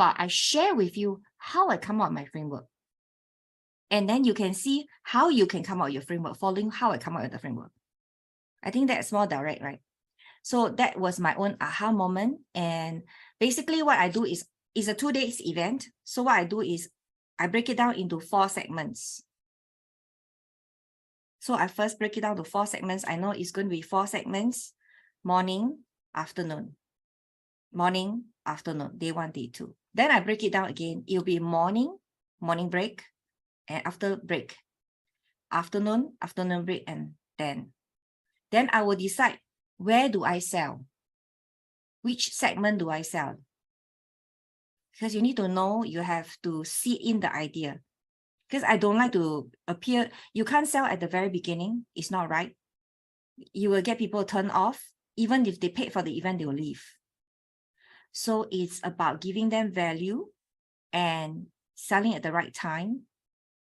about I share with you how I come out with my framework. And then you can see how you can come out with your framework, following how I come out with the framework. I think that's more direct, right? So that was my own aha moment. And basically what I do is a 2 days event. So what I do is I break it down into 4 segments. So I first break it down to 4 segments. I know it's going to be 4 segments: morning, afternoon, morning, afternoon, day 1, day 2. Then I break it down again. It'll be morning break, and after break, afternoon break, and then I will decide where do I sell, which segment do I sell, because you need to know, you have to see in the idea, because I don't like to appear, you can't sell at the very beginning. It's not right. You will get people turned off. Even if they paid for the event, they will leave. So it's about giving them value and selling at the right time.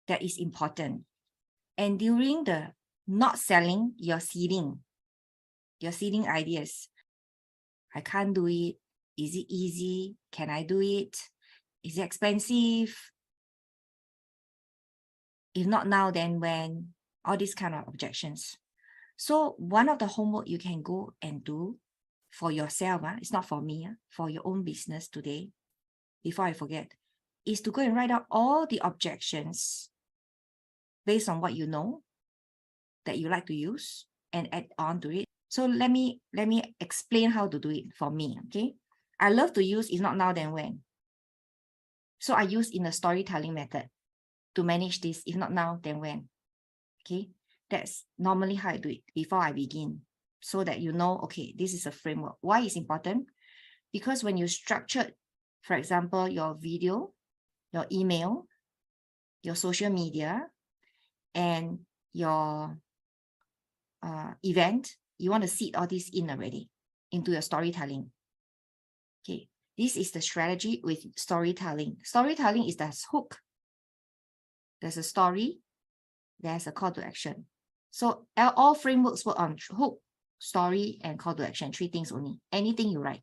That is important. And during the not selling, you're seeding ideas. I can't do it. Is it easy? Can I do it? Is it expensive? If not now, then when? All these kind of objections. So one of the homework you can go and do for yourself, it's not for me, for your own business today, before I forget, is to go and write out all the objections based on what you know that you like to use and add on to it. So let me explain how to do it for me, okay? I love to use is not now then when. So I use in the storytelling method to manage this, if not now then when, okay? That's normally how I do it before I begin, so that you know, okay, this is a framework. Why is important? Because when you structured, for example, your video, your email, your social media, and your event, you want to seed all this in already into your storytelling. Okay, this is the strategy with storytelling. Storytelling is the hook. There's a story, there's a call to action. So all frameworks work on hook, story, and call to action. 3 things only. Anything you write.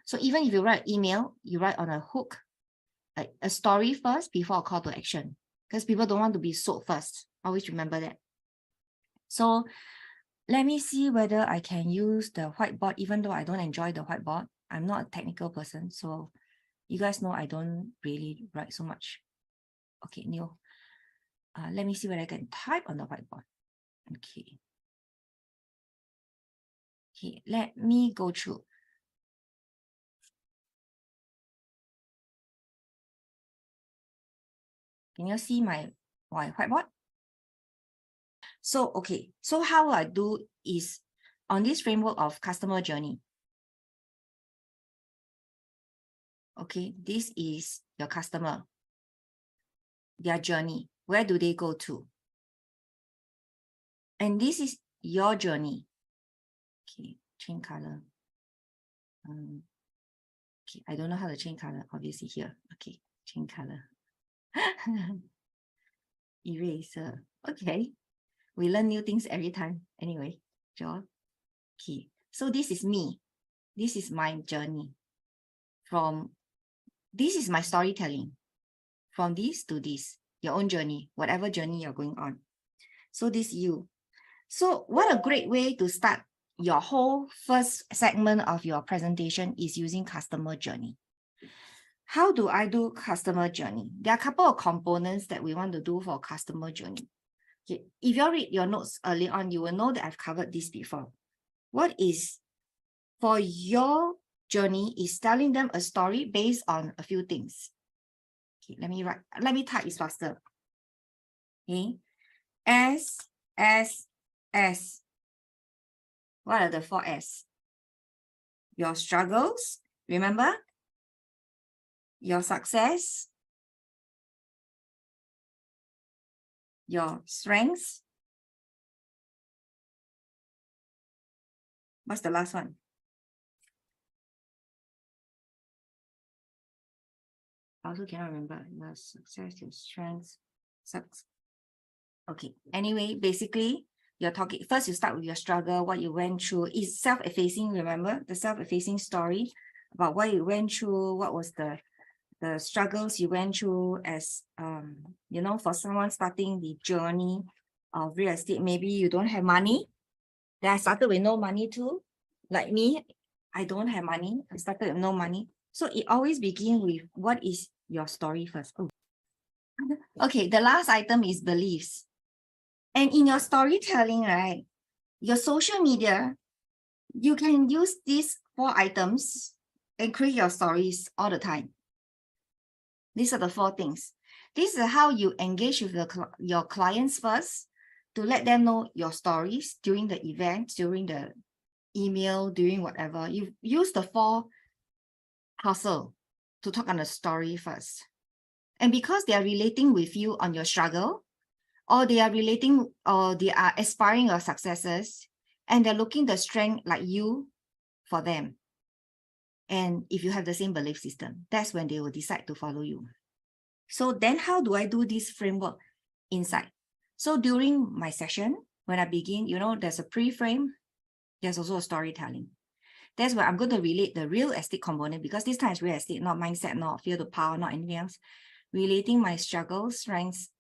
So even if you write email, you write on a hook, like a story first before a call to action, because people don't want to be sold first. Always remember that. So let me see whether I can use the whiteboard, even though I don't enjoy the whiteboard. I'm not a technical person, so you guys know I don't really write so much. Okay, Neil. Let me see whether I can type on the whiteboard. Okay. Okay, let me go through. Can you see my whiteboard? So, okay. So how I do is on this framework of customer journey. Okay, this is your customer, their journey. Where do they go to? And this is your journey. Okay, change color. Okay, I don't know how to change color, obviously here. Okay, change color. Eraser. Okay, we learn new things every time. Anyway, draw. Okay, so this is me. This is my journey. This is my storytelling. From this to this, your own journey, whatever journey you're going on. So this you. So what a great way to start your whole first segment of your presentation is using customer journey. How do I do customer journey? There are a couple of components that we want to do for customer journey. Okay. If you read your notes early on, you will know that I've covered this before. What is for your journey is telling them a story based on a few things. Okay, let me type it faster. Okay. S. What are the 4 S? Your struggles, remember? Your success, your strengths. What's the last one? I also cannot remember. Your success, your strengths, Okay. Anyway, basically, you're talking first. You start with your struggle, what you went through. It's self-effacing. Remember the self-effacing story about what you went through. What was the the struggles you went through as, you know, for someone starting the journey of real estate, maybe you don't have money. Then I started with no money too. Like me, I don't have money. I started with no money. So it always begins with what is your story first. Oh. Okay, the last item is beliefs. And in your storytelling, right, your social media, you can use these 4 items and create your stories all the time. These are the 4 things. This is how you engage with your clients first, to let them know your stories during the event, during the email, during whatever. You use the 4 hustle to talk on the story first. And because they are relating with you on your struggle, or they are relating, or they are aspiring your successes, and they're looking the strength like you for them. And if you have the same belief system, that's when they will decide to follow you. So then how do I do this framework inside? So during my session, when I begin, you know, there's a pre-frame, there's also a storytelling. That's where I'm going to relate the real estate component, because this time it's real estate, not mindset, not fear to power, not anything else. Relating my struggles, strengths,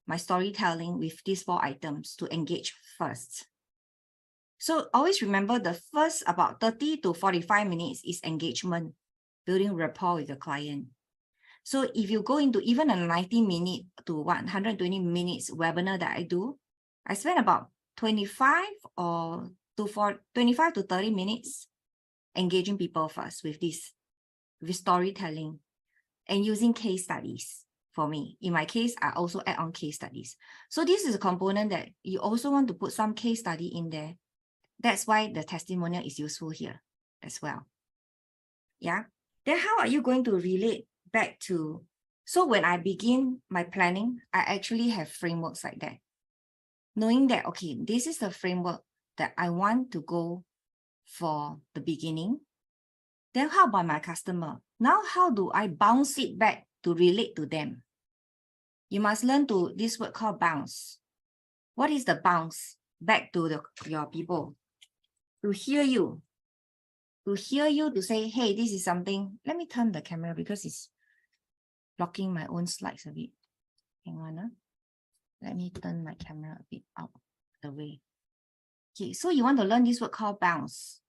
my storytelling with these 4 items to engage first. So always remember the first about 30 to 45 minutes is engagement, building rapport with the client. So if you go into even a 90-minute to 120 minutes webinar that I do, I spend about 25 to 30 minutes engaging people first with this, with storytelling and using case studies. For me, in my case, I also add on case studies. So this is a component that you also want to put some case study in there. That's why the testimonial is useful here as well. Yeah. Then how are you going to relate back to? So when I begin my planning, I actually have frameworks like that. Knowing that, okay, this is the framework that I want to go for the beginning. Then how about my customer? Now, how do I bounce it back to relate to them? You must learn to this word called bounce. What is the bounce back to your people? To hear you. To hear you, to say, hey, this is something. Let me turn the camera because it's blocking my own slides a bit. Hang on. Let me turn my camera a bit out the way. Okay, so you want to learn this word called bounce.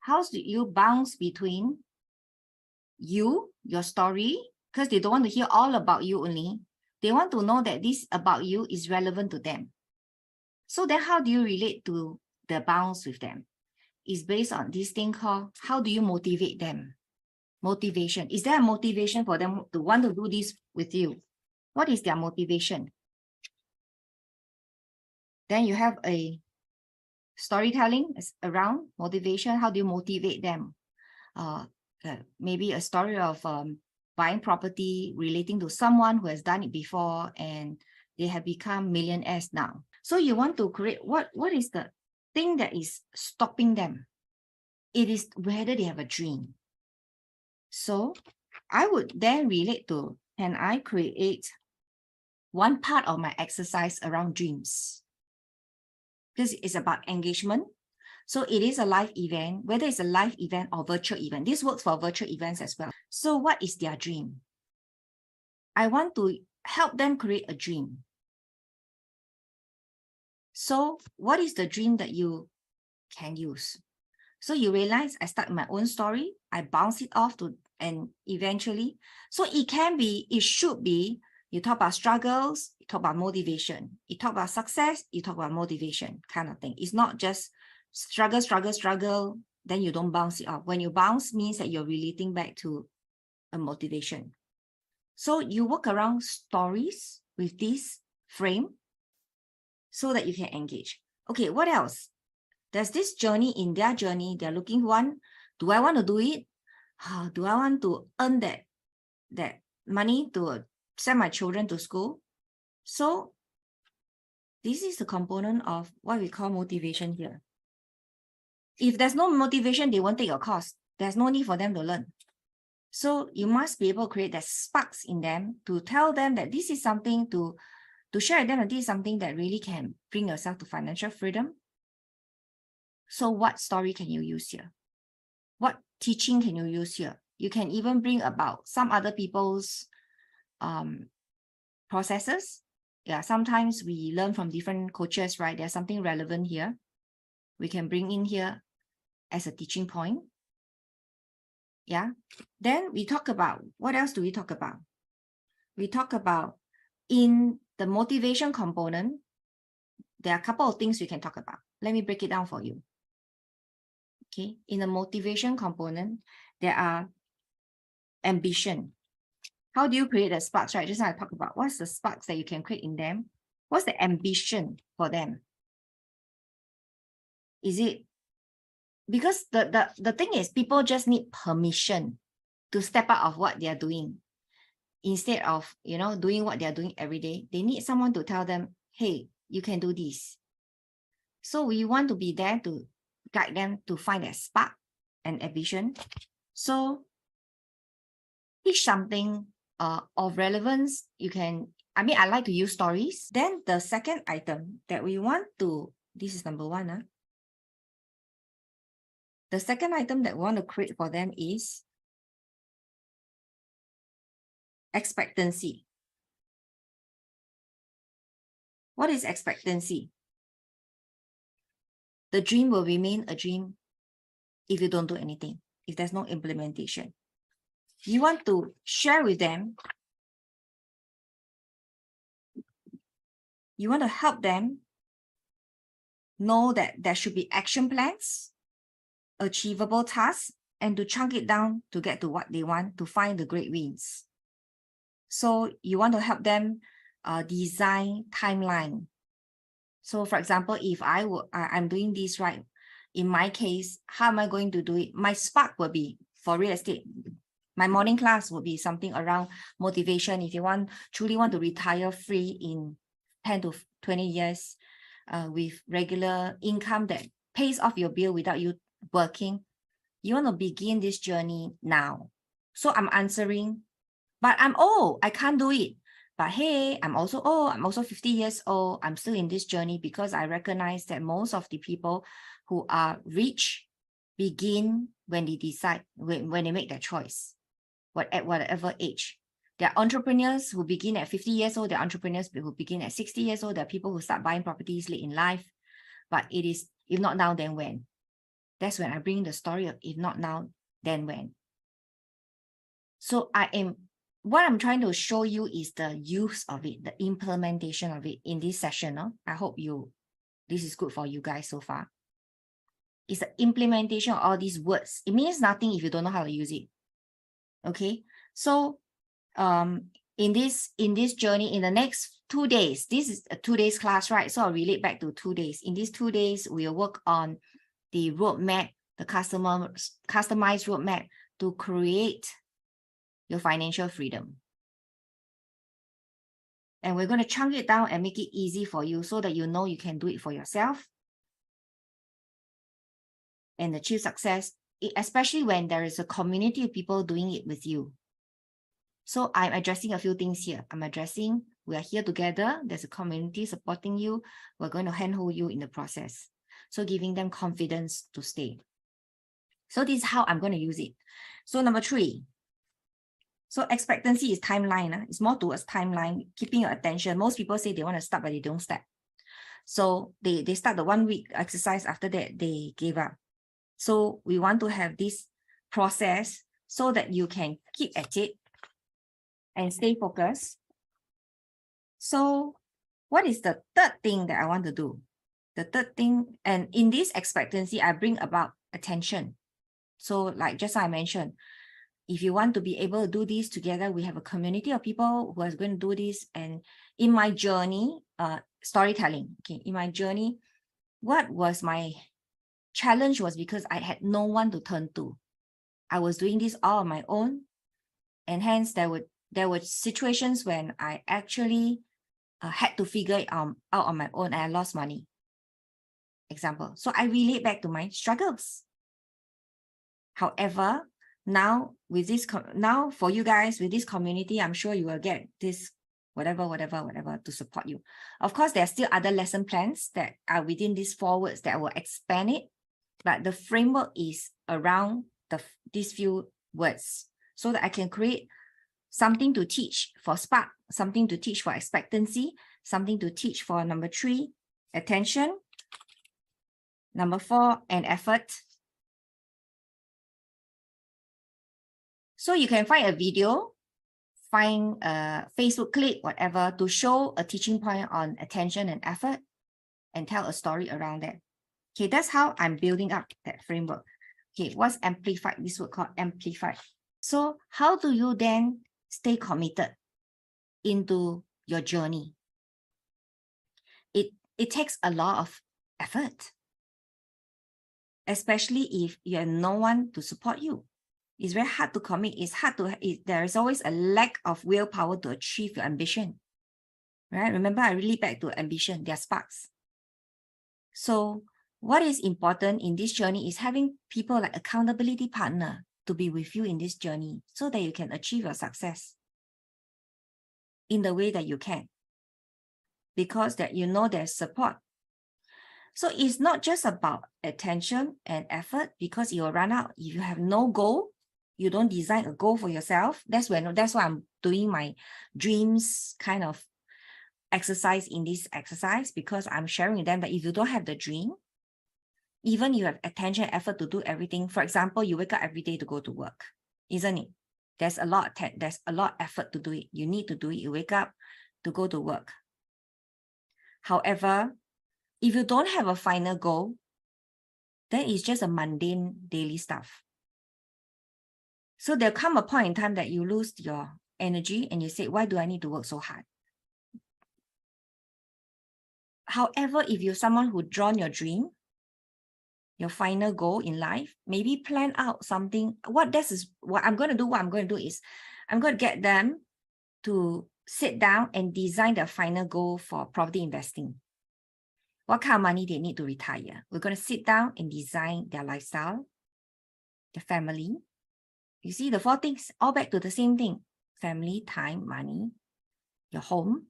How do you bounce between you, your story, because they don't want to hear all about you only. They want to know that this about you is relevant to them. So then how do you relate to the bounce with them? It's based on this thing called, how do you motivate them? Motivation. Is there a motivation for them to want to do this with you? What is their motivation? Then you have a storytelling around motivation. How do you motivate them? Maybe a story of buying property relating to someone who has done it before and they have become millionaires now. So you want to create what is the thing that is stopping them? It is whether they have a dream. So I would then relate to, can I create one part of my exercise around dreams? Because it's about engagement. So it is a live event, whether it's a live event or virtual event. This works for virtual events as well. So what is their dream? I want to help them create a dream. So what is the dream that you can use? So you realize I start my own story, I bounce it off to, and eventually, so it can be, it should be, you talk about struggles, you talk about motivation, you talk about success, you talk about motivation kind of thing. It's not just struggle, then you don't bounce it off. When you bounce means that you're relating back to a motivation. So you work around stories with this frame so that you can engage. Okay, what else? There's this journey. In their journey, they're looking one, do I want to do it? Do I want to earn that money to send my children to school? So this is the component of what we call motivation here. If there's no motivation, they won't take your course. There's no need for them to learn. So you must be able to create that sparks in them to tell them that this is something to share with them, that this is something that really can bring yourself to financial freedom. So what story can you use here? What teaching can you use here? You can even bring about some other people's processes. Yeah, sometimes we learn from different coaches, right? There's something relevant here. We can bring in here as a teaching point. Yeah. Then we talk about, what else do we talk about? We talk about in the motivation component, there are a couple of things we can talk about. Let me break it down for you. Okay. In the motivation component, there are ambition. How do you create the sparks, right? Just now I talk about what's the sparks that you can create in them. What's the ambition for them? Is it because the thing is people just need permission to step out of what they are doing instead of, doing what they are doing every day. They need someone to tell them, hey, you can do this. So we want to be there to guide them to find that spark and ambition. So teach something of relevance. You can, I like to use stories. Then the second item that we want to, this is number 1. The second item that we want to create for them is expectancy. What is expectancy? The dream will remain a dream if you don't do anything, if there's no implementation. You want to share with them. You want to help them know that there should be action plans, achievable tasks, and to chunk it down to get to what they want, to find the great wins. So you want to help them design timeline. So for example, if I'm doing this right, in my case, how am I going to do it? My spark will be for real estate. My morning class will be something around motivation. If you truly want to retire free in 10 to 20 years with regular income that pays off your bill without you working, you want to begin this journey now. So I'm answering, but I'm old, I can't do it. But hey, I'm also old, I'm also 50 years old. I'm still in this journey because I recognize that most of the people who are rich begin when they decide, when they make their choice, at whatever age. There are entrepreneurs who begin at 50 years old. There are entrepreneurs who begin at 60 years old. There are people who start buying properties late in life. But it is, if not now, then when? That's when I bring the story of if not now, then when. So what I'm trying to show you is the use of it, the implementation of it in this session. I hope this is good for you guys so far. It's the implementation of all these words. It means nothing if you don't know how to use it. Okay, so in this journey, in the next 2 days, this is a 2 days class, right? So I'll relate back to 2 days. In these 2 days, we'll work on the roadmap, the customized roadmap to create your financial freedom. And we're going to chunk it down and make it easy for you so that you know you can do it for yourself and achieve success, especially when there is a community of people doing it with you. So I'm addressing a few things here. We are here together. There's a community supporting you. We're going to handhold you in the process. So giving them confidence to stay. So this is how I'm going to use it. So number 3. So expectancy is timeline. It's more towards timeline, keeping your attention. Most people say they want to start, but they don't start. So they start the 1 week exercise. After that, they give up. So we want to have this process so that you can keep at it and stay focused. So what is the third thing that I want to do? The third thing, and in this expectancy, I bring about attention. So like just I mentioned, if you want to be able to do this together, we have a community of people who are going to do this. And in my journey, storytelling, okay, in my journey, what was my challenge was because I had no one to turn to. I was doing this all on my own. And hence there were situations when I actually had to figure it out on my own and I lost money. Example. So I relate back to my struggles. However, now with this, now for you guys with this community, I'm sure you will get this whatever to support you. Of course, there are still other lesson plans that are within these 4 words that will expand it, but the framework is around these few words. so that I can create something to teach for Spark, something to teach for expectancy, something to teach for number 3, attention, number 4, and effort. So you can find a video, find a Facebook clip, whatever, to show a teaching point on attention and effort and tell a story around that. Okay, that's how I'm building up that framework. Okay, what's amplified? This word called amplified. So how do you then stay committed into your journey? It takes a lot of effort, especially if you have no one to support you. It's very hard to commit. It's hard to, there is always a lack of willpower to achieve your ambition, right? Remember, I relate back to ambition, their sparks. So what is important in this journey is having people like accountability partner to be with you in this journey so that you can achieve your success in the way that you can, because that you know there's support. So it's not just about attention and effort, because you will run out. If you have no goal, you don't design a goal for yourself. That's why I'm doing my dreams kind of exercise in this exercise, because I'm sharing with them that if you don't have the dream, even you have attention, effort to do everything. For example, you wake up every day to go to work, isn't it? There's a lot of effort to do it. You need to do it. You wake up to go to work. However, if you don't have a final goal, then it's just a mundane daily stuff. So there'll come a point in time that you lose your energy and you say, why do I need to work so hard? However, if you're someone who drawn your dream, your final goal in life, maybe plan out something. What I'm going to do is I'm going to get them to sit down and design their final goal for property investing. What kind of money they need to retire. We're going to sit down and design their lifestyle, their family. You see the 4 things, all back to the same thing. Family, time, money, your home.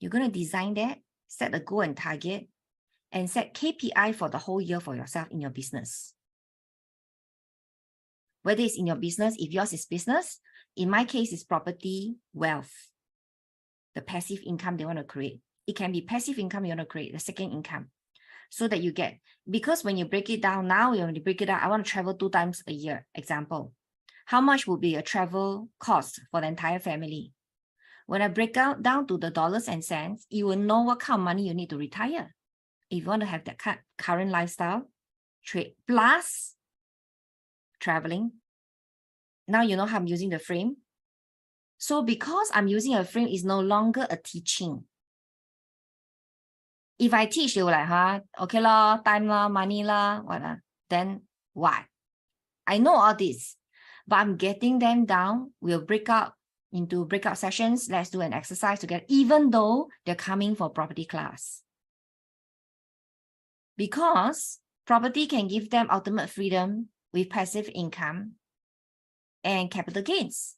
You're going to design that, set a goal and target, and set KPI for the whole year for yourself in your business. Whether it's in your business, if yours is business, in my case, it's property, wealth, the passive income they want to create. It can be passive income you want to create, the second income, so that you get, because when you break it down now, when you break it down, I want to travel 2 times a year, example. How much would be a travel cost for the entire family? When I break out down to the dollars and cents, you will know what kind of money you need to retire. If you want to have that current lifestyle, trade plus traveling. Now you know how I'm using the frame. So because I'm using a frame, it's no longer a teaching. If I teach, they will like, okay la, time la, money la, what then what? I know all this, but I'm getting them down. We'll break out into breakout sessions. Let's do an exercise together, even though they're coming for property class. Because property can give them ultimate freedom with passive income and capital gains.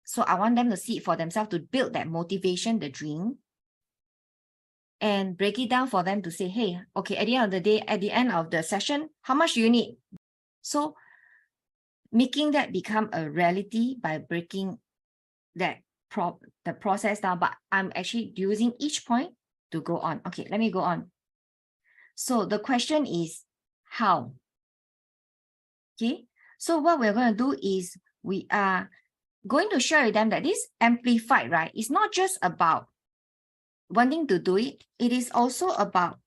So I want them to see it for themselves, to build that motivation, the dream, and break it down for them to say, hey, okay, at the end of the day, at the end of the session, how much do you need? So making that become a reality by breaking that the process down, but I'm actually using each point to go on. Okay, let me go on. So the question is how? Okay, so what we're going to do is we are going to share with them that this amplified, right, is not just about wanting to do it. It is also about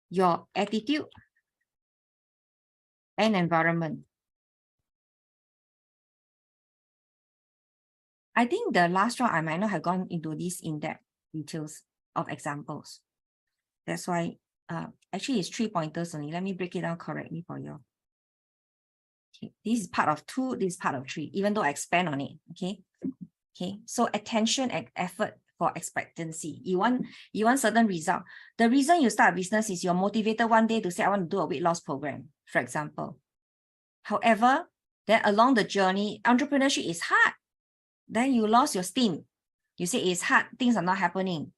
your attitude and environment. I think the last round, I might not have gone into these in-depth details of examples. That's why, actually it's 3 pointers only. Let me break it down correctly for you. Okay, this is part of 2, this is part of 3, even though I expand on it, okay? Okay, so attention and effort for expectancy. You want certain result. The reason you start a business is you're motivated one day to say, I want to do a weight loss program, for example. However, then along the journey, entrepreneurship is hard. Then you lost your steam. You say it's hard, things are not happening.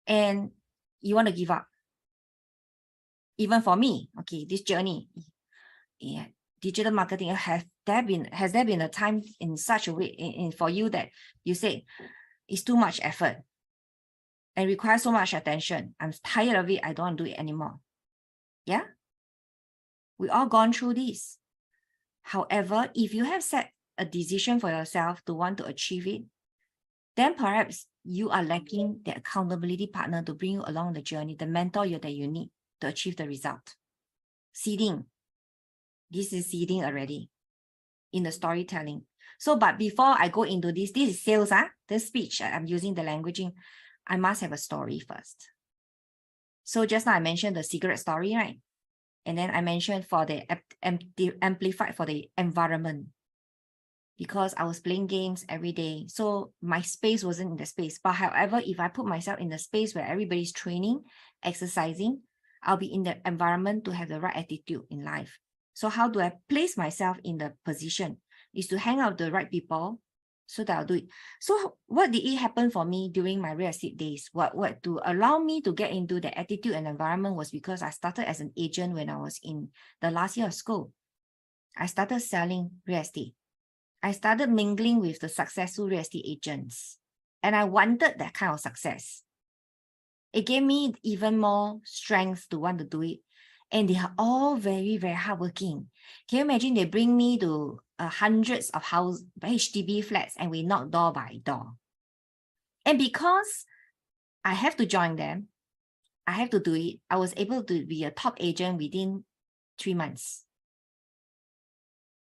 And you want to give up. Even for me, okay, this journey, yeah, digital marketing, I have has there been a time in such a way for you that you say it's too much effort and requires so much attention? I'm tired of it. I don't want to do it anymore. Yeah. We all gone through this. However, if you have set a decision for yourself to want to achieve it, then perhaps you are lacking the accountability partner to bring you along the journey, the mentor that you need to achieve the result. Seeding. This is seeding already in the storytelling. So, but before I go into this is sales, this speech, I'm using the languaging. I must have a story first. So just now I mentioned the cigarette story, right? And then I mentioned for the amplified for the environment, because I was playing games every day. So my space wasn't in the space. But however, if I put myself in the space where everybody's training, exercising, I'll be in the environment to have the right attitude in life. So how do I place myself in the position? Is to hang out with the right people so that I'll do it. So what did it happen for me during my real estate days? What to allow me to get into the attitude and environment was because I started as an agent when I was in the last year of school. I started selling real estate. I started mingling with the successful real estate agents, and I wanted that kind of success. It gave me even more strength to want to do it. And they are all very, very hardworking. Can you imagine they bring me to hundreds of HDB flats and we knock door by door. And because I have to join them, I have to do it, I was able to be a top agent within 3 months.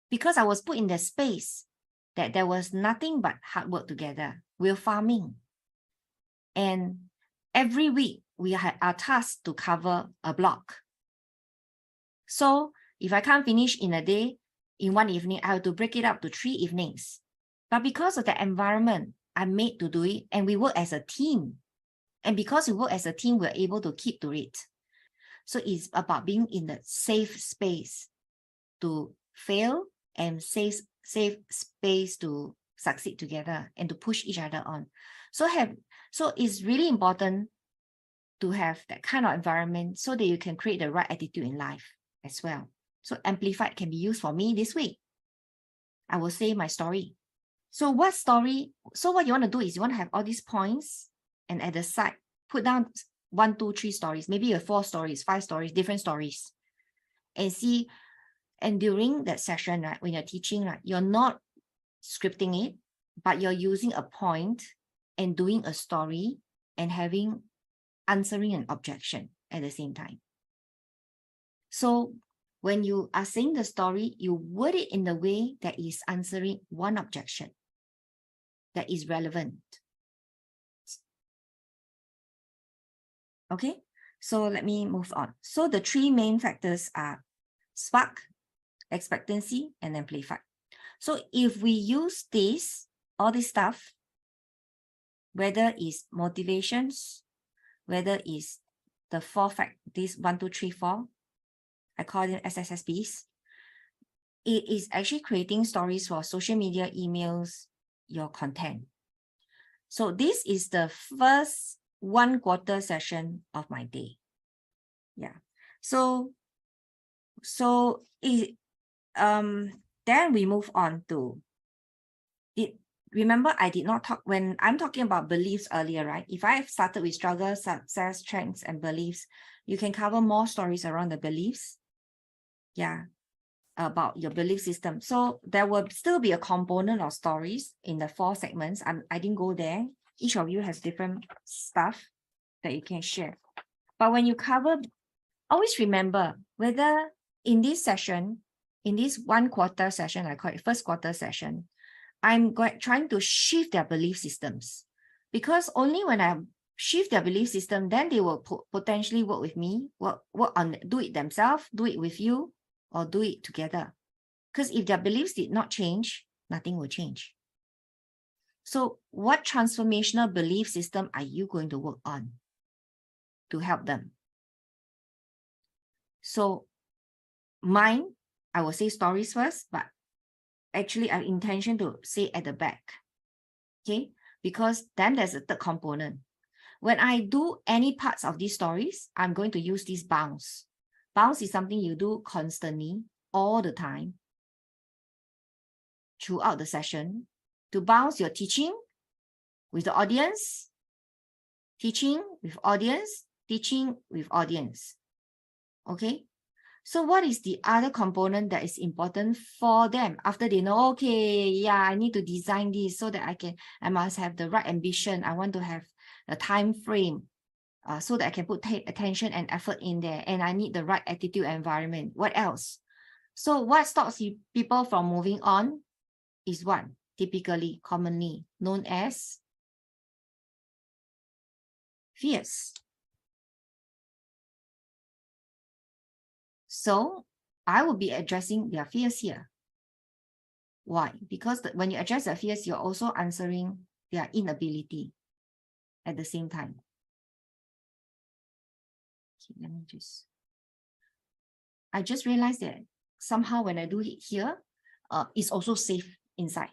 Because I was put in the space that there was nothing but hard work together. We're farming. And every week we are tasked to cover a block. So if I can't finish in a day, in one evening, I have to break it up to 3 evenings. But because of the environment, I'm made to do it, and we work as a team. And because we work as a team, we're able to keep to it. So it's about being in the safe space to fail and safe space to succeed together and to push each other on. So it's really important to have that kind of environment so that you can create the right attitude in life as well. So amplified can be used for me this week. I will say my story. So what story? So what you want to do is you want to have all these points, and at the side, put down 1, 2, 3 stories, maybe 4 stories, 5 stories, different stories, and see. And during that session, right, when you're teaching, right, you're not scripting it, but you're using a point and doing a story and answering an objection at the same time. So when you are saying the story, you word it in the way that is answering one objection that is relevant. Okay, so let me move on. So the 3 main factors are spark, expectancy, and amplify. So if we use all this stuff, whether it's motivations, whether it's the 4 this 1, 2, 3, 4, I call them SSSBs. It is actually creating stories for social media, emails, your content. So this is the first 1/4 session of my day. Yeah. So then we move on to it. Remember, I did not talk when I'm talking about beliefs earlier, right? If I started with struggle, success, strengths, and beliefs, you can cover more stories around the beliefs. Yeah, about your belief system. So there will still be a component of stories in the 4 segments. I didn't go there. Each of you has different stuff that you can share. But when you cover, always remember whether in this session, in this 1/4 session, I call it first quarter session, I'm trying to shift their belief systems, because only when I shift their belief system, then they will potentially work with me, do it themselves, do it with you, or do it together. Because if their beliefs did not change, nothing will change. So what transformational belief system are you going to work on to help them? So mine, I will say stories first, but actually I have intention to say at the back. Okay, because then there's a third component. When I do any parts of these stories, I'm going to use this bounce. Bounce is something you do constantly, all the time. throughout the session to bounce your teaching with the audience, teaching with audience, teaching with audience. Okay. So what is the other component that is important for them after they know, okay, yeah, I need to design this so that I must have the right ambition. I want to have the time frame so that I can put attention and effort in there, and I need the right attitude and environment. What else? So what stops people from moving on is what? Typically, commonly known as fears. So I will be addressing their fears here. Why? Because when you address their fears, you're also answering their inability at the same time. Okay, let me I just realized that somehow when I do it here, it's also safe inside,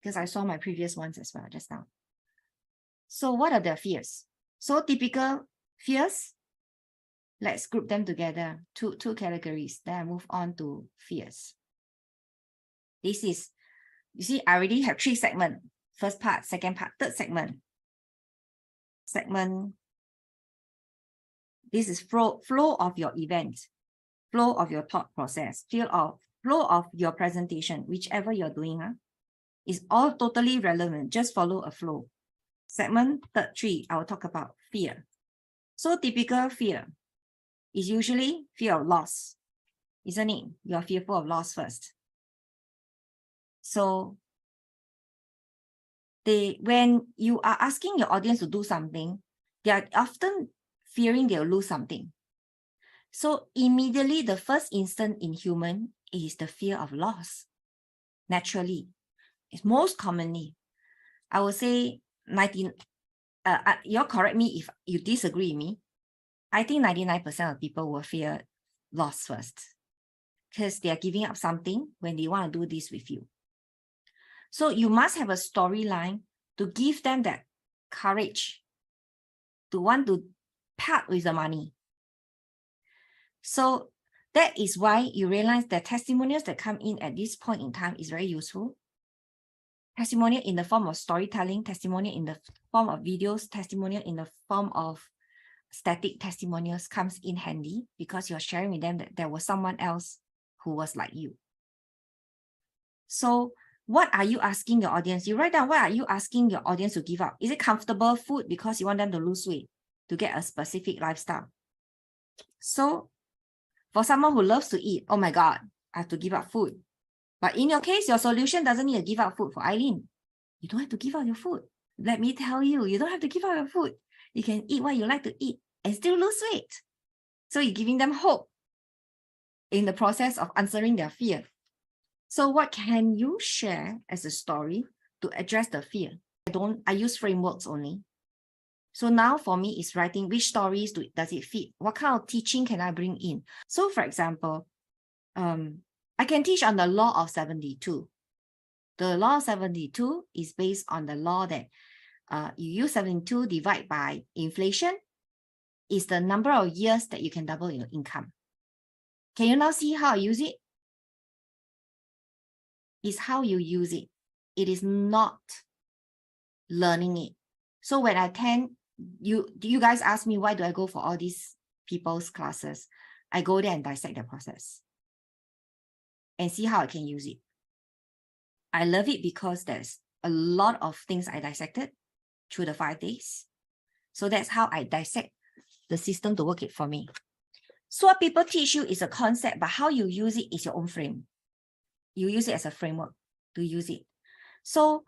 because I saw my previous ones as well just now. So what are their fears? So typical fears, let's group them together, two categories. Then I move on to fears. This is, you see, I already have 3 segments. First part, second part, third segment. This is flow of your event, flow of your thought process, flow of your presentation, whichever you're doing, is all totally relevant. Just follow a flow. Segment 3, I will talk about fear. So typical fear is usually fear of loss, isn't it? You're fearful of loss first. So when you are asking your audience to do something, they are often fearing they'll lose something. So immediately, the first instant in human is the fear of loss. Naturally, it's most commonly, I would say 19. You'll correct me if you disagree with me. I think 99% of people will fear loss first, because they are giving up something when they want to do this with you. So you must have a storyline to give them that courage to want to part with the money. So that is why you realize that testimonials that come in at this point in time is very useful. Testimonial in the form of storytelling, testimonial in the form of videos, testimonial in the form of static testimonials comes in handy, because you're sharing with them that there was someone else who was like you. So what are you asking your audience? You write down, what are you asking your audience to give up? Is it comfortable food because you want them to lose weight, to get a specific lifestyle? So for someone who loves to eat, oh my God, I have to give up food. But in your case, your solution doesn't need to give up food. For Eileen, you don't have to give up your food. Let me tell you, you don't have to give up your food. You can eat what you like to eat and still lose weight. So you're giving them hope in the process of answering their fear. So what can you share as a story to address the fear? I use frameworks only. So now for me, it's writing which stories does it fit? What kind of teaching can I bring in? So for example, I can teach on the law of 72. The law of 72 is based on the law that you use 72 divide by inflation is the number of years that you can double your income. Can you now see how I use it? It's how you use it. It is not learning it. So when I you guys ask me, why do I go for all these people's classes? I go there and dissect the process and see how I can use it. I love it because there's a lot of things I dissected through the 5 days. So that's how I dissect the system to work it for me. So what people teach you is a concept, but how you use it is your own frame. You use it as a framework to use it. So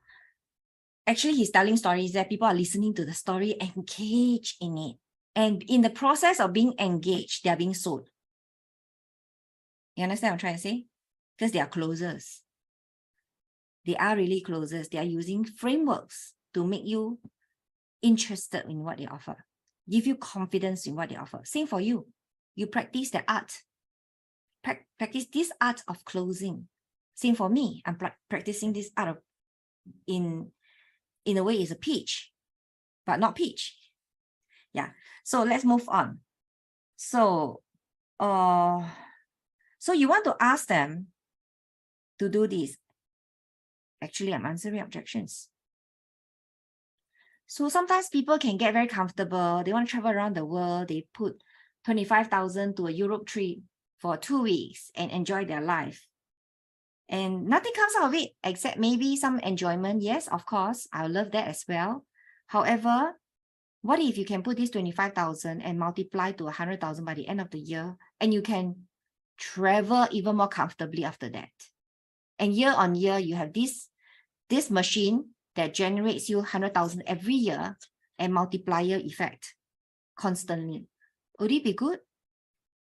actually, he's telling stories that people are listening to the story, engaged in it. And in the process of being engaged, they are being sold. You understand what I'm trying to say? Because they are closers. They are really closers. They are using frameworks to make you interested in what they offer, give you confidence in what they offer. Same for you. You practice the art. Practice this art of closing. Same for me. I'm practicing this art of, in a way, it's a pitch, but not pitch. Yeah. So let's move on. So, so you want to ask them to do this. Actually, I'm answering objections. So sometimes people can get very comfortable. They want to travel around the world. They put 25,000 to a Europe trip for 2 weeks and enjoy their life. And nothing comes out of it except maybe some enjoyment. Yes, of course, I love that as well. However, what if you can put this 25,000 and multiply to 100,000 by the end of the year, and you can travel even more comfortably after that? And year on year, you have this machine that generates you 100,000 every year and multiplier effect constantly. Would it be good?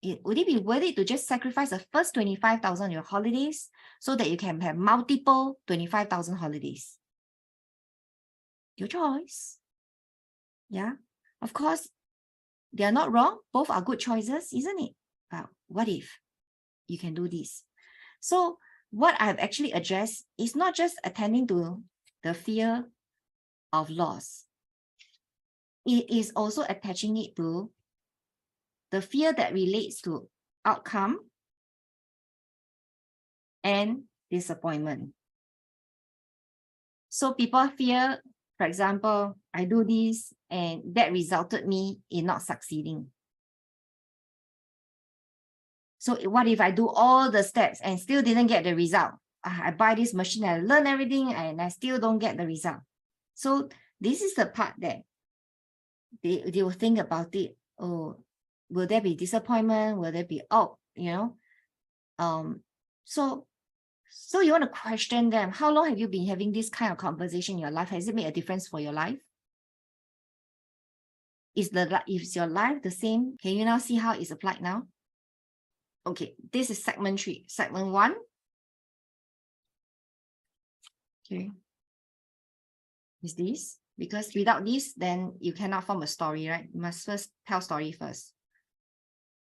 Would it be worth it to just sacrifice the first 25,000 on your holidays so that you can have multiple 25,000 holidays? Your choice. Yeah, of course, they are not wrong. Both are good choices, isn't it? But what if you can do this? So what I've actually addressed is not just attending to the fear of loss. It is also attaching it to the fear that relates to outcome and disappointment. So people fear, for example, I do this and that resulted me in not succeeding. So what if I do all the steps and still didn't get the result? I buy this machine, I learn everything and I still don't get the result. So this is the part that they will think about it. Oh, will there be disappointment? Will there be so you want to question them. How long have you been having this kind of conversation in your life? Has it made a difference for your life? Is your life the same? Can you now see how it's applied now? Okay, this is segment 3. Segment 1. Okay. Is this? Because without this, then you cannot form a story, right? You must first tell story first.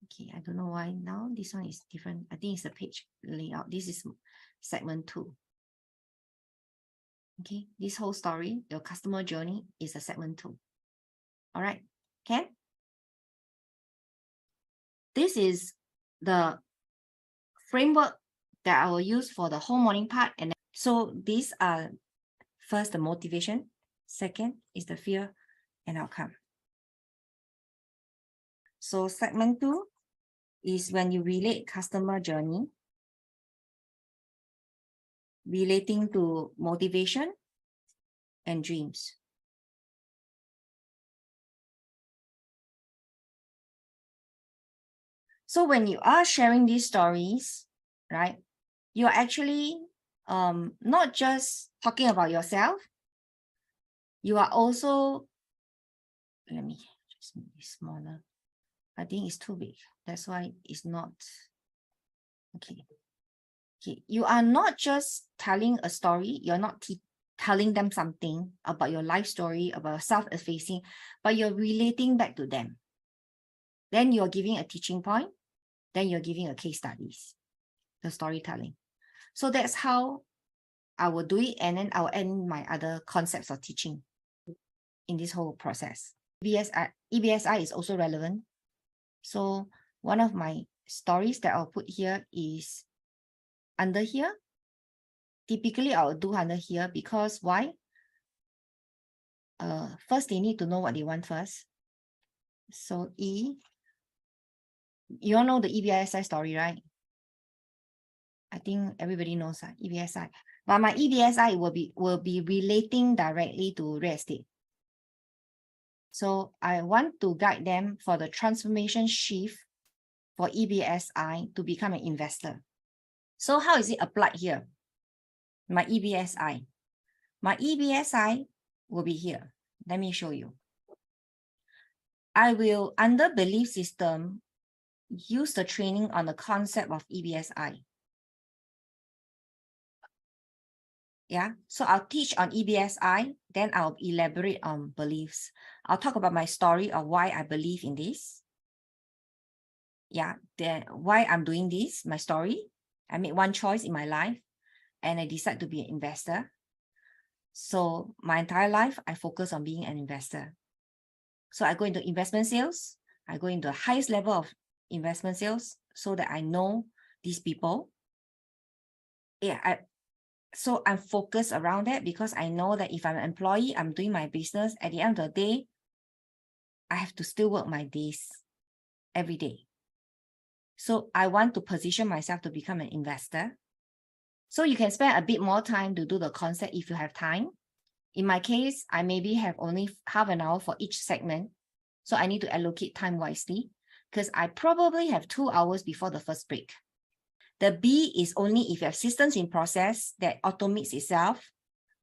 Okay, I don't know why now this one is different. I think it's the page layout. This is segment 2. Okay, this whole story, your customer journey, is a segment 2. All right, can? This is the framework that I will use for the whole morning part. And so these are first the motivation, second is the fear and outcome. So segment 2 is when you relate customer journey, relating to motivation and dreams. So when you are sharing these stories, right, you're actually not just talking about yourself, you are also, let me just make it smaller. I think it's too big. That's why it's not, okay. You are not just telling a story, you're not telling them something about your life story, about self-effacing, but you're relating back to them. Then you're giving a teaching point, then you're giving a case studies, the storytelling. So that's how I will do it, and then I'll end my other concepts of teaching in this whole process. EBSI is also relevant. So one of my stories that I'll put here is under here. Typically, I'll do under here because why? First, they need to know what they want first. So you all know the EBSI story, right? I think everybody knows EBSI. But my EBSI will be relating directly to real estate. So I want to guide them for the transformation shift for EBSI to become an investor. So how is it applied here? My EBSI. My EBSI will be here. Let me show you. I will, under belief system, use the training on the concept of EBSI. Yeah, so I'll teach on EBSI, then I'll elaborate on beliefs. I'll talk about my story of why I believe in this. Yeah, then why I'm doing this, my story. I made one choice in my life and I decide to be an investor. So my entire life, I focus on being an investor. So I go into investment sales. I go into the highest level of investment sales so that I know these people. Yeah, So I'm focused around that because I know that if I'm an employee, I'm doing my business. At the end of the day, I have to still work my days every day. So I want to position myself to become an investor. So you can spend a bit more time to do the concept if you have time. In my case, I maybe have only half an hour for each segment. So I need to allocate time wisely because I probably have 2 hours before the first break. The B is only if you have systems in process that automates itself,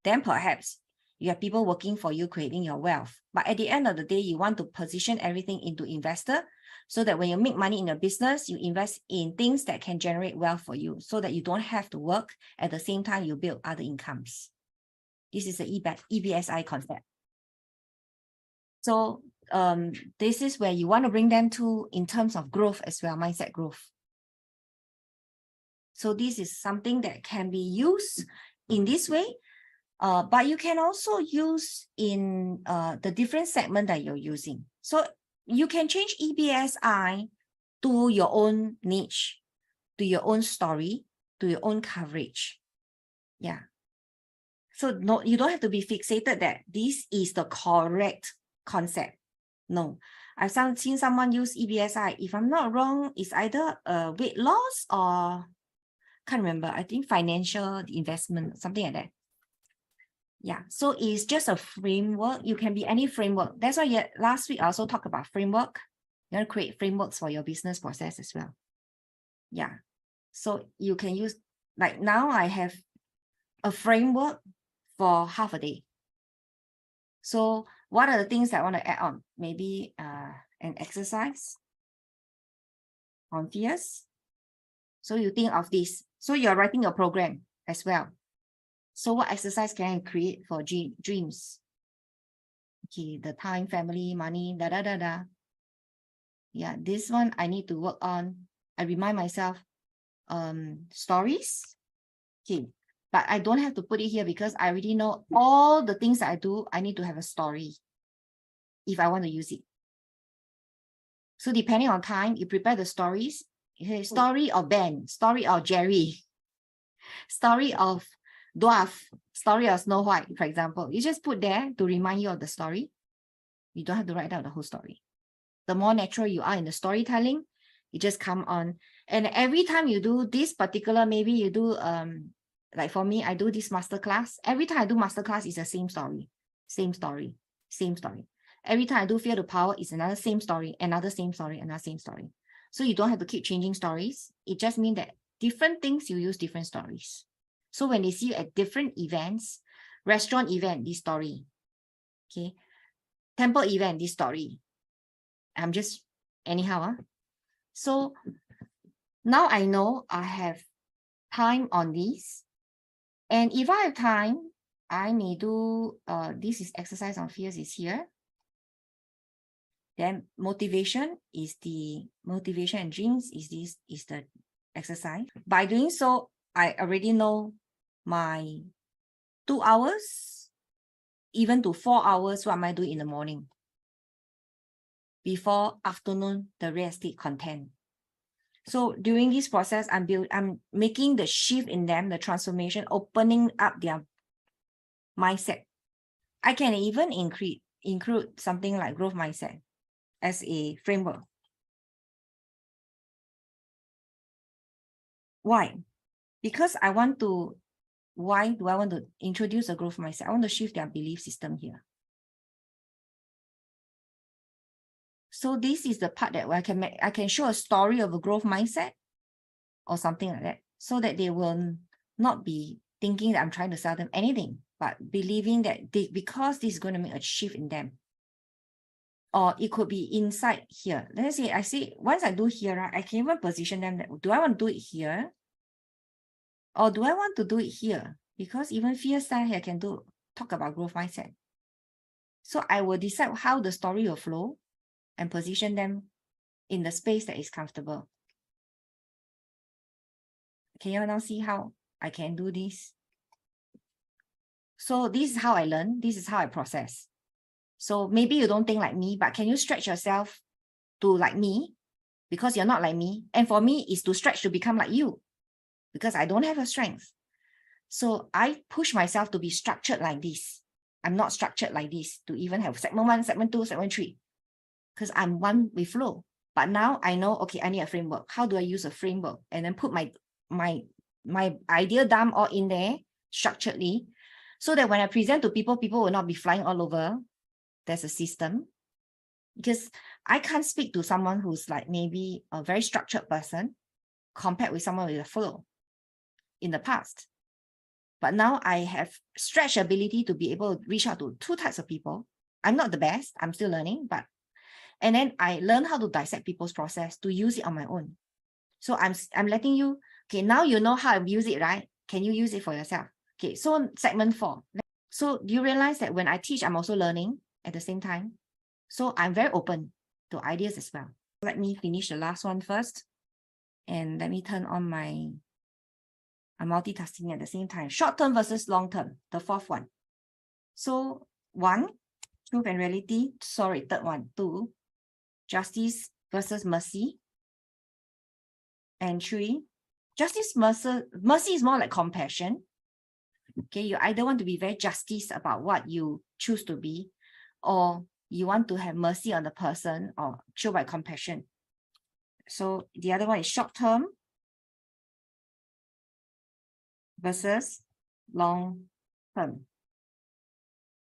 then perhaps you have people working for you creating your wealth. But at the end of the day, you want to position everything into investor so that when you make money in your business, you invest in things that can generate wealth for you so that you don't have to work. At the same time, you build other incomes. This is the EBSI concept. So this is where you want to bring them to in terms of growth as well, mindset growth. So this is something that can be used in this way, but you can also use in the different segment that you're using. So you can change EBSI to your own niche, to your own story, to your own coverage. Yeah. So no, you don't have to be fixated that this is the correct concept. No, I've seen someone use EBSI. If I'm not wrong, it's either a weight loss or can't remember. I think financial investment, something like that. Yeah, so it's just a framework. You can be any framework. That's why last week I also talked about framework. You want to create frameworks for your business process as well. Yeah, so you can use, like now I have a framework for half a day. So what are the things that I want to add on? Maybe an exercise on fears. So you think of this. So you're writing a program as well. So what exercise can I create for dreams? Okay, the time, family, money, da. Yeah, this one I need to work on. I remind myself, stories. Okay, but I don't have to put it here because I already know all the things that I do. I need to have a story if I want to use it. So depending on time, you prepare the stories. Story of Ben, story of Jerry, story of Dwarf, story of Snow White, for example. You just put there to remind you of the story. You don't have to write down the whole story. The more natural you are in the storytelling, you just come on. And every time you do this particular, maybe you do, like for me, I do this masterclass. Every time I do masterclass, it's the same story, same story, same story. Every time I do Fear to Power, it's another same story, another same story, another same story. So you don't have to keep changing stories. It just means that different things, you use different stories. So when they see you at different events, restaurant event, this story, okay, temple event, this story. I'm just anyhow. So now I know I have time on this. And if I have time, I may do, this is exercise on fears is here. Then motivation is the motivation and dreams is the exercise. By doing so, I already know my 2 hours, even to 4 hours, what am I doing in the morning? Before afternoon, the real estate content. So during this process, I'm making the shift in them, the transformation, opening up their mindset. I can even include something like growth mindset as a framework. Why? Because why do I want to introduce a growth mindset? I want to shift their belief system here. So this is the part that I can show a story of a growth mindset or something like that, so that they will not be thinking that I'm trying to sell them anything, but believing that because this is going to make a shift in them. Or it could be inside here. Let's say I see once I do here, right, I can even position them that, do I want to do it here? Or do I want to do it here? Because even fear style here can talk about growth mindset. So I will decide how the story will flow and position them in the space that is comfortable. Can you now see how I can do this? So this is how I learn. This is how I process. So maybe you don't think like me, but can you stretch yourself to like me? Because you're not like me. And for me, is to stretch to become like you. Because I don't have a strength. So I push myself to be structured like this. I'm not structured like this to even have segment 1, segment 2, segment 3, because I'm one with flow. But now I know, okay, I need a framework. How do I use a framework? And then put my idea dump all in there structuredly, so that when I present to people, people will not be flying all over. There's a system. Because I can't speak to someone who's like maybe a very structured person compared with someone with a flow in the past. But now I have stretched ability to be able to reach out to 2 types of people. I'm not the best, I'm still learning, and then I learn how to dissect people's process to use it on my own. So I'm letting you, okay, now you know how to use it, right? Can you use it for yourself? Okay, so segment 4. So do you realize that when I teach, I'm also learning at the same time? So I'm very open to ideas as well. Let me finish the last one first. And let me turn on I'm multitasking at the same time. Short-term versus long-term, the 4th one. So 1, truth and reality. Sorry, 3rd one. 2, justice versus mercy. And 3, justice, mercy is more like compassion. Okay, you either want to be very justice about what you choose to be, or you want to have mercy on the person or show by compassion. So the other one is short-term versus long-term.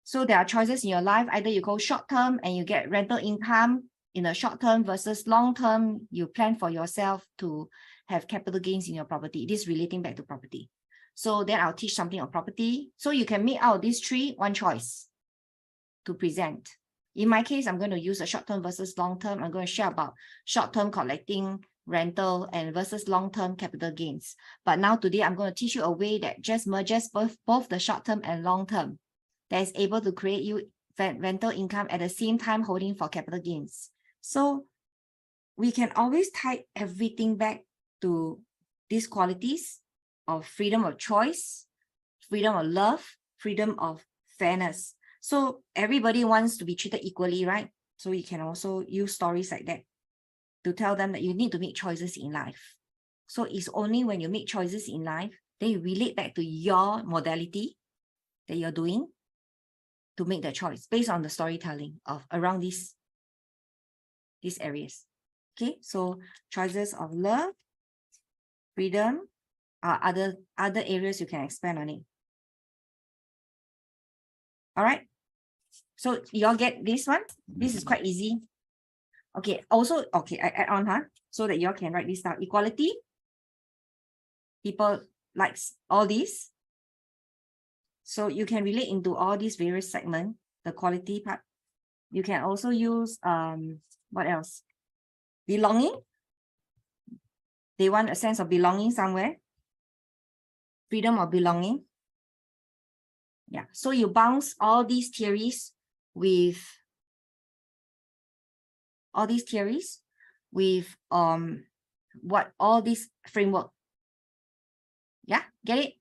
So there are choices in your life. Either you go short-term and you get rental income in the short-term, versus long-term, you plan for yourself to have capital gains in your property. This is relating back to property. So then I'll teach something on property. So you can make out of these 3, one choice to present. In my case, I'm going to use a short-term versus long-term. I'm going to share about short-term collecting rental and versus long-term capital gains. But now today, I'm going to teach you a way that just merges both the short-term and long-term, that is able to create you rental income at the same time holding for capital gains. So we can always tie everything back to these qualities of freedom of choice, freedom of love, freedom of fairness. So everybody wants to be treated equally, right? So you can also use stories like that to tell them that you need to make choices in life. So it's only when you make choices in life, then you relate back to your modality that you're doing to make the choice based on the storytelling of around these areas. Okay, so choices of love, freedom are other areas you can expand on it. All right. So y'all get this one? This is quite easy. Okay, also, okay, I add on, so that y'all can write this down. Equality. People likes all these. So you can relate into all these various segments, the quality part. You can also use, what else? Belonging. They want a sense of belonging somewhere. Freedom of belonging. Yeah, so you bounce all these theories with what all this framework. Yeah, get it?